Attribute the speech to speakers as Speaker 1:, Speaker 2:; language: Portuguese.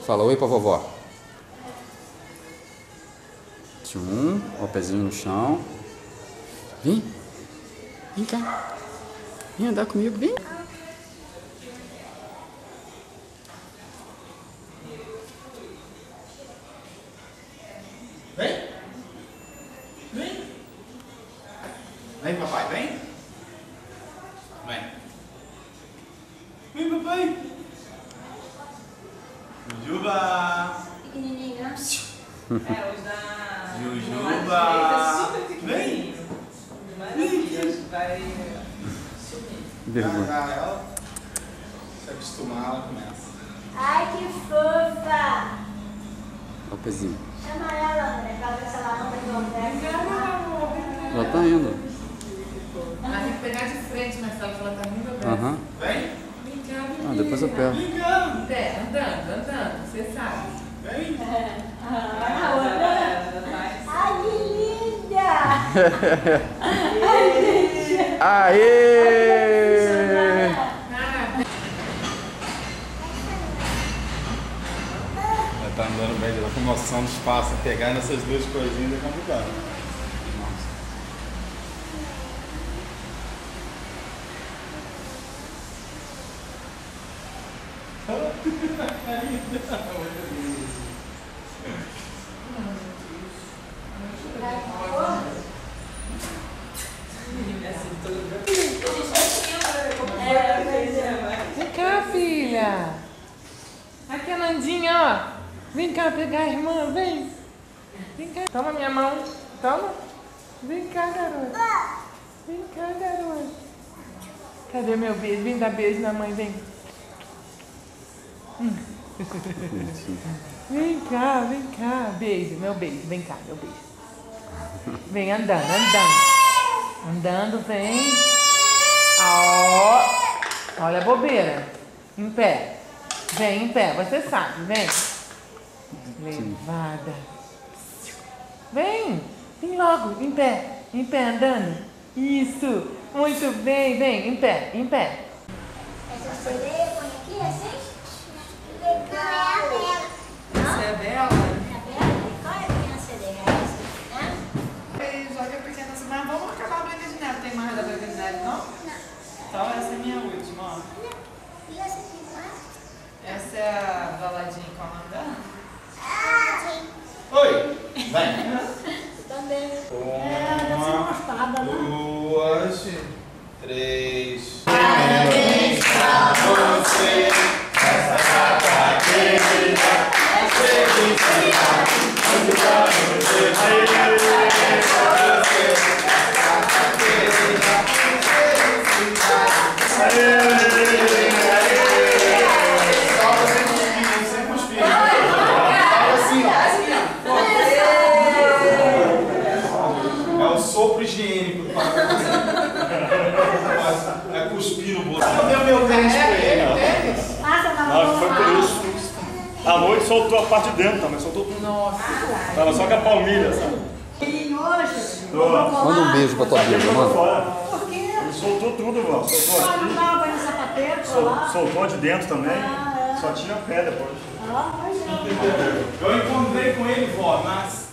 Speaker 1: Fala oi pra vovó. Tchum, ó, o pezinho no chão. Vem. Vem cá. Vem andar comigo, vem.
Speaker 2: Vem. Vem. Vem, papai, vem. Vem. Vem, papai. Jujuba.
Speaker 3: Pequenininho, né?
Speaker 4: É, os da...
Speaker 2: Jujuba.
Speaker 4: Vem! Maravilha, vai sumir.
Speaker 1: Vergonha.
Speaker 2: Ela se acostumar, ela começa.
Speaker 3: Ai, que fofa!
Speaker 1: Ó o pezinho.
Speaker 3: Chama ela, André, pra ver se ela anda de ombro.
Speaker 1: Já tá indo.
Speaker 4: Ela tem que pegar de frente, Marcelo, que ela tá muito aberta.
Speaker 1: Aham.
Speaker 2: Vem.
Speaker 4: Vem cá, menina.
Speaker 1: Ah, depois eu pego.
Speaker 2: Vem cá.
Speaker 4: Em pé, andando, você sabe.
Speaker 2: Vem.
Speaker 3: Ai, que linda!
Speaker 1: Aê!
Speaker 2: Ela tá andando bem, ela com noção do espaço. Pegar nessas duas coisinhas é complicado.
Speaker 4: Vem cá, filha. Aqui a Nandinha, ó. Vem cá pegar a irmã, vem. Vem cá. Toma minha mão. Toma. Vem cá, garota. Vem cá, garota. Cadê meu beijo? Vem dar beijo na mãe, vem. Vem cá. Beijo, meu beijo. Vem cá, meu beijo. Vem andando. Andando, vem. Ó. Olha a bobeira. Em pé. Vem em pé, você sabe, vem. Levada. Vem logo, em pé, andando. Isso, muito bem, vem, em pé.
Speaker 3: Essa sereia põe aqui assim? Legal!
Speaker 4: Essa é a Bela?
Speaker 3: Tá vendo? Qual é a minha sereia? Essa? Hã?
Speaker 4: Joga pequena assim, mas vamos acabar a Branca de Neve. Tem mais da Branca de Neve, não? Então essa é a minha última, ó.
Speaker 3: E essa aqui, não é?
Speaker 4: Essa é a do Aladim com a Mandana.
Speaker 2: Oi. Vem.
Speaker 3: Também.
Speaker 2: Uma, duas, três.
Speaker 3: Parabéns pra
Speaker 2: você, essa data querida, felicidade, muitos anos de vida. Sopro higiênico do papai. É cuspir no bolso. Não deu meu tênis pra ele.
Speaker 3: Passa na
Speaker 5: Não,
Speaker 3: mão.
Speaker 5: foi por isso. À noite soltou a parte de dentro também, soltou tudo.
Speaker 4: Nossa.
Speaker 5: Tava só com a palmilha, sabe?
Speaker 3: Ele hoje.
Speaker 1: Manda um beijo pra tua filha, manda.
Speaker 3: Por quê?
Speaker 5: Ele soltou tudo, mano. Soltou
Speaker 3: Ah, não
Speaker 5: aqui,
Speaker 3: tava no sapateiro lá.
Speaker 5: soltou de dentro também.
Speaker 3: Ah, é.
Speaker 5: Só tinha pé depois.
Speaker 3: Ah, pois é.
Speaker 2: Eu encontrei com ele, vó, nas